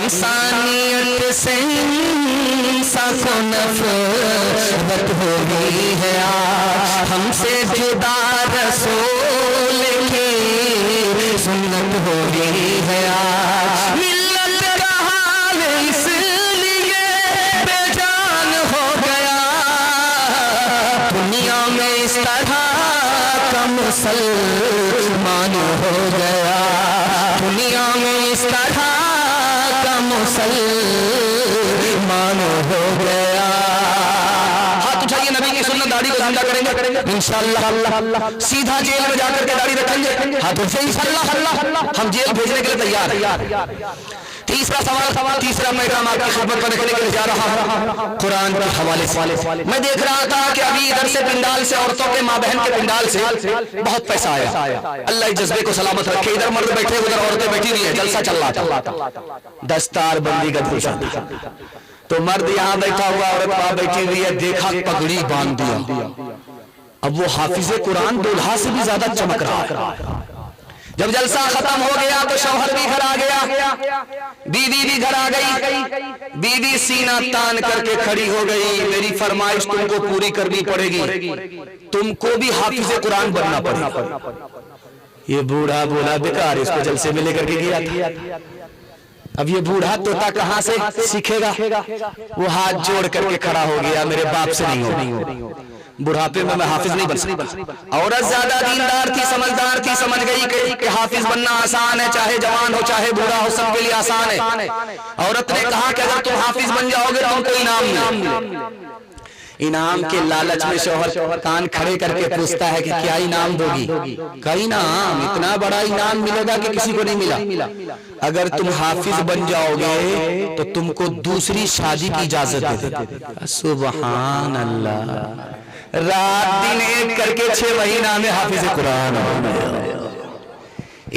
इंसानियत से इंसाको नफरत हो गई है आज, हमसे जुदा रसूल की सुन्नत हो गई है आज। मिल्लत का हाल इसलिए बेजान हो गया, दुनिया में इस तरह का मुसलमान हो गया, दुनिया में इस तरह का मुसलमान हो गया। हाथ उठाइए, नबी की सुन्नत दाढ़ी को जिंदा करेंगे इंशाअल्लाह। सीधा जेल में जाकर के दाढ़ी रखेंगे, हाथ उठे इंशाअल्लाह। हम जेल भेजने के लिए तैयार हैं। तीसरा सवाल, तीसरा मैदान आपकी खिदमत पर रखने के लिए जा रहा हूं कुरान के हवाले से। मैं देख रहा था कि अभी इधर से पिंडाल से, औरतों के माँ बहन के पिंडाल से बहुत पैसा आया। अल्लाह इस जज्बे को सलामत रखे। इधर मर्द बैठे, उधर औरतें बैठी हुई है, जलसा चल रहा था। दस्तार बंदी का भूषण, तो मर्द यहाँ बैठा हुआ, औरत वहां बैठी हुई है, देखा पगड़ी बांध दिया। अब वो हाफिज कुरान दूल्हा से भी ज्यादा चमक रहा है। जब जलसा खत्म हो गया तो शौहर भी घर आ गया, बीवी भी घर आ गई। बीवी सीना तान करके खड़ी हो गई, मेरी फरमाइश तुमको पूरी करनी पड़ेगी, तुमको भी हाफिज कुरान बनना पड़ेगा। ये बूढ़ा बोला बेकार, इसको जलसे में लेकर के गया था। अब ये बूढ़ा तोता कहां से सीखेगा? वो हाथ जोड़ करके खड़ा हो गया, मेरे बाप से नहीं हो, बुढ़ापे में मैं हाफिज नहीं बन सकता। औरत ज्यादा दीनदार थी, समझदार थी, समझ गई कि हाफिज बनना आसान है, चाहे जवान हो चाहे बूढ़ा हो, सबके लिए आसान है। औरत ने कहा कि अगर तुम हाफिज बन जाओगे तो तुमको इनाम मिलेगा। इनाम के लालच में शौहर कान खड़े करके पूछता है कि क्या इनाम दोगी? कई इनाम, इतना बड़ा इनाम मिलेगा कि किसी को नहीं मिला। अगर तुम हाफिज बन जाओगे तो तुमको दूसरी शादी की इजाजत दे देगा। सुभान अल्लाह, रात दिन एक करके 6 महीना में हाफिज कुरान।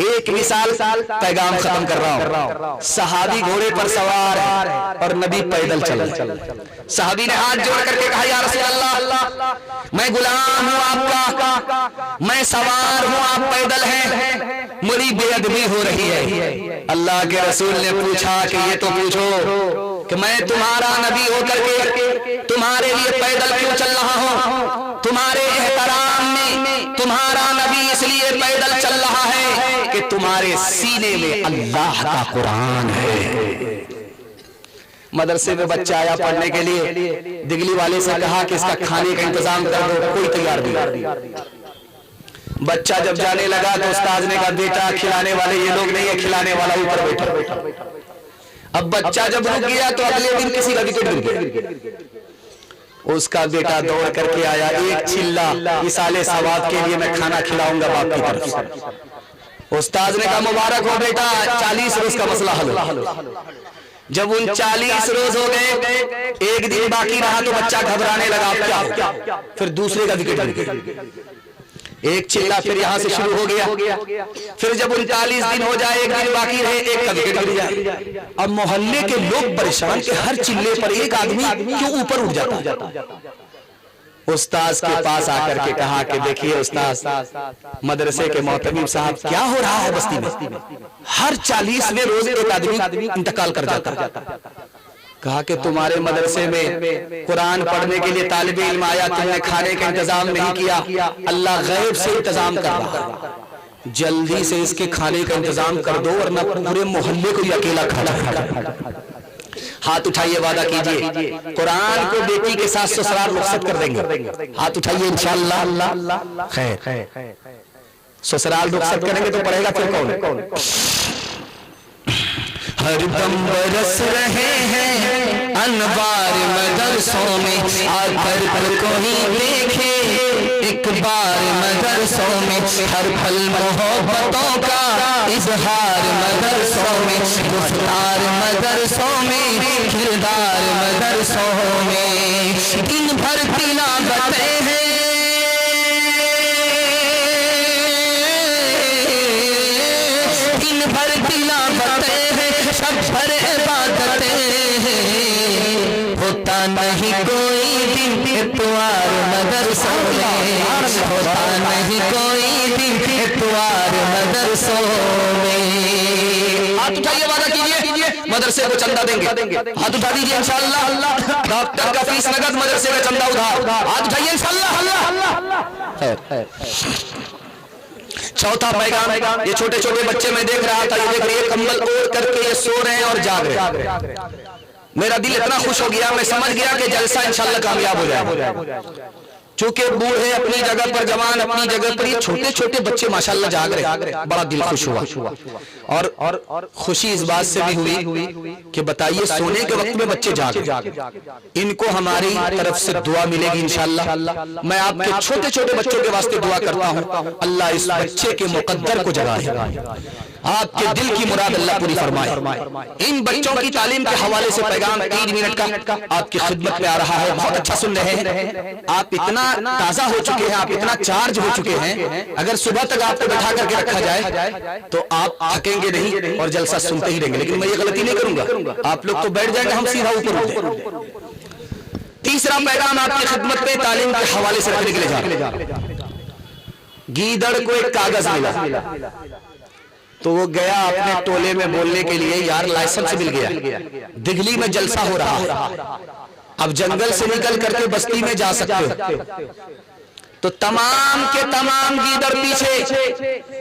एक मिसाल पैगाम खत्म कर रहा हूं। सहाबी घोड़े पर सवार है और नबी पैदल चल। सहाबी ने हाथ जोड़ करके कहा, या रसूल अल्लाह, मैं गुलाम हूं आपका, मैं सवार हूं, आप पैदल हैं, मेरी बेअदबी हो रही है। अल्लाह के रसूल ने पूछा कि ये तो पूछो कि मैं तुम्हारा नबी होकर के तुम्हारे लिए पैदल क्यों चल रहा हूं? तुम्हारे एहतराम में तुम्हारा नबी इसलिए पैदल चल रहा है कि तुम्हारे सीने में अल्लाह का कुरान है। मदरसे में बच्चा आया पढ़ने के लिए, दिगली वाले से कहा कि इसका खाने का इंतजाम कर दो, कोई तैयार नहीं। बच्चा जब जाने लगा तो उस्ताद ने कहा, बेटा खिलाने वाले ये लोग नहीं है, खिलाने वाला ऊपर बैठा। अब बच्चा जब रुक गया तो अगले दिन किसी का विकेट गिर गया। उसका बेटा दौड़ करके आया, एक चिल्ला, इसाले सवाब के लिए मैं खाना खिलाऊंगा बाप की तरफ से। उस्ताद ने कहा, मुबारक हो बेटा, 40 रोज का मसला हल। जब उन 40 रोज हो गए, एक दिन बाकी रहा तो बच्चा घबराने लगा, क्या? फिर दूसरे का विकेट गिर गया। एक चिल्ला फिर यहां से शुरू हो गया। फिर जब 39 दिन हो जाए, एक दिन बाकी रहे, एक का विकेट गिर जाए। अब मोहल्ले के लोग परेशान कि हर चिल्ले पर एक आदमी क्यों ऊपर उठ जाता। उस्ताद के पास आकर के कहा कि देखिए उस्ताद, मदरसे के मोहतमीम साहब, क्या हो रहा है बस्ती में? हर 40वें रोज एक आदमी इंतकाल कर जाता। कहा कि तुम्हारे मदरसे में कुरान पढ़ने के लिए तालिबे इल्म आया, तुमने खाने का इंतजाम नहीं किया, अल्लाह गैब से इंतजाम कर रहा है, जल्दी से इसके खाने का इंतजाम कर दो वरना पूरे मोहल्ले को ही अकेला खाना। हाथ उठाइए, वादा कीजिए कुरान को बेटी के साथ ससुराल रुखसत कर देंगे। हाथ उठाइए, इंशाअल्लाह खैर। ससुराल रुखसत करेंगे तो पढ़ेगा फिर कौन? हर दम बरस रहे हैं अनवार मदरसों में, आकर कोई देखे एक बार मदरसों में, हर पल मोहब्बतों का इजहार मदरसों में, गुफ्तार मदरसों में, किरदार मदरसों में, दिन भर तिलावतें हैं, दिन भर तिलावतें हैं, सब भर इबादतें हैं, होता नहीं कोई दिन इतवार मदरसों में, होता नहीं कोई दिन इतवार मदरसों में। हाथ उठाइए, वादा कीजिए मदरसे को चंदा देंगे, हाथ उठा दीजिए इंशाअल्लाह। डॉक्टर का फीस नगद, मदरसे का चंदा उधार, हाथ उठाइए इंशाअल्लाह। चौथा पैगाम, ये छोटे छोटे बच्चे मैं देख रहा था, ये देख रही है कंबल ओढ़ करके ये सो रहे हैं और जाग रहे हैं। मेरा दिल इतना खुश हो गया, मैं समझ गया कि जलसा इंशाअल्लाह कामयाब हो जाएगा। चूंकि बूढ़े अपनी जगह पर, जवान अपनी जगह पर, ये छोटे छोटे बच्चे माशाल्लाह जाग रहे, बड़ा दिल खुश हुआ। और खुशी इस बात से भी हुई कि बताइए सोने के वक्त में बच्चे जाग, इनको हमारी तरफ से दुआ मिलेगी इंशाअल्लाह। मैं आपके छोटे छोटे बच्चों के वास्ते दुआ करता हूं, अल्लाह इस बच्चे के मुकद्दर को जगाए, आपके दिल की मुराद अल्लाह पूरी फरमाए। इन बच्चों की तालीम के हवाले से पैगाम 3 मिनट का आपकी खिदमत में आ रहा है। बहुत अच्छा सुन रहे हैं आप, इतना ताजा हो चुके हैं, आप इतना चार्ज हो चुके हैं, अगर सुबह तक आपको बैठा करके रखा जाए तो आप थकेंगे नहीं और जलसा सुनते ही रहेंगे। लेकिन मैं ये गलती नहीं करूंगा, आप लोग तो बैठ जाएंगे, हम सीधा ऊपर उठ जाएंगे। तीसरा पैगाम आपकी खिदमत में तालीम के हवाले से रखने के लिए जा रहे हैं। गीदड़ को एक कागज मिला तो वो गया अपने टोले में बोलने के लिए, यार लाइसेंस मिल गया, दिल्ली में जलसा हो रहा है, अब जंगल से निकल करके बस्ती में जा सकते हो। तो तमाम के तमाम गीदड़ पीछे,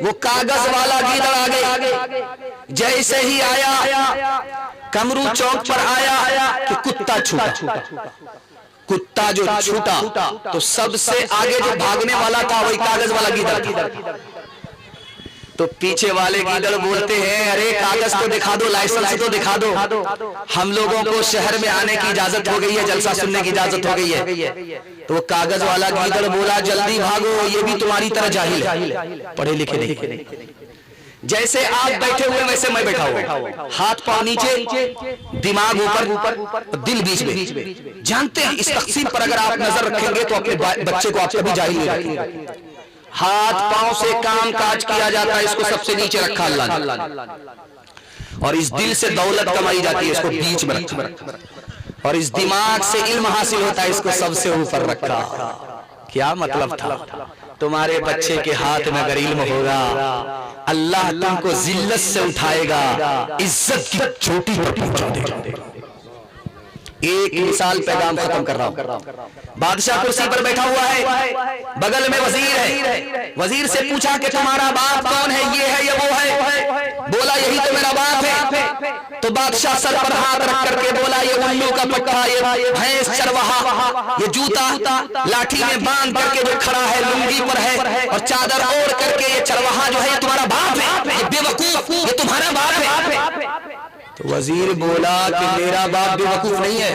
वो कागज वाला गीदड़ आगे। जैसे ही आया, कमरू चौक पर आया कि कुत्ता छूटा। कुत्ता जो छूटा तो सबसे आगे जो भागने वाला था वही कागज वाला गीदड़ था। तो पीछे वाले गीदड़ बोलते हैं, अरे कागज तो दिखा दो, लाइसेंस तो दिखा दो, हम लोगों को शहर में आने की इजाजत हो गई है, जलसा सुनने की इजाजत हो गई है। तो वो कागज वाला गीदड़ बोला, जल्दी भागो, ये भी तुम्हारी तरह जाहिल है, पढ़े लिखे नहीं। जैसे आप बैठे हुए वैसे मैं बैठा हुआ, हाथ पांव नीचे, दिमाग ऊपर, दिल बीच में। जानते हैं इस तकसीम पर अगर आप नजर रखेंगे तो अपने बच्चे को आप कभी जाहिल नहीं रखेंगे। हाथ पांव से काम काज किया जाता है, इसको सबसे नीचे रखा अल्लाह ने, और इस दिल से दौलत कमाई जाती है, इसको बीच में रखा, और इस दिमाग से इल्म हासिल होता है, इसको सबसे ऊपर रखा। क्या मतलब था? तुम्हारे बच्चे के हाथ में अगर इल्म होगा, अल्लाह तुमको जिल्लत से उठाएगा, इज्जत की चोटी पर पहुंचा देगा। एक मिसाल पैगाम खत्म कर रहा हूं। बादशाह कुर्सी पर बैठा हुआ है, बगल में वजीर है। वजीर से पूछा कि तुम्हारा बाप कौन है, ये है या वो है? बोला यही तो मेरा बाप है। तो बादशाह सर पर हाथ रख करके बोला, ये उल्लू का पट्टा, ये भैंस चरवाहा, ये जूता लाठी में बांध करके जो खड़ा है, लुंगी पर है और चादर ओढ़ करके, ये चरवाहा जो है ये तुम्हारा बाप है, ये बेवकूफ, ये तुम्हारा बाप है। तो वजीर बोला कि मेरा बाप बेवकूफ नहीं है,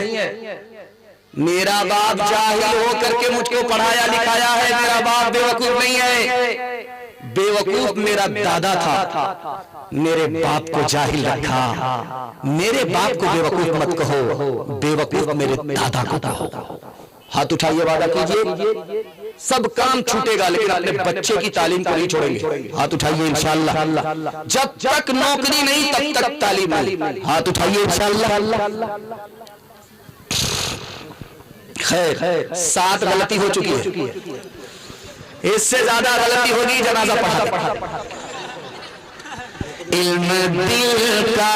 मेरा बाप जाहिल हो करके मुझको पढ़ाया लिखाया है, मेरा बाप बेवकूफ नहीं है, बेवकूफ मेरा दादा था, मेरे बाप को जाहिल रखा, मेरे बाप को बेवकूफ मत कहो, बेवकूफ मेरे दादा को कहो। हाथ उठाइए, वादा कीजिए, सब काम छूटेगा लेकिन अपने बच्चे की तालीम को नहीं छोड़ेंगे। हाथ उठाइए इंशाअल्लाह, जब तक नौकरी नहीं तब तक तालीम नहीं। हाथ उठाइए इंशाअल्लाह। खैर 7 गलती हो चुकी है, इससे ज्यादा गलती होगी जनाजा पढ़ा। इल्म दिल का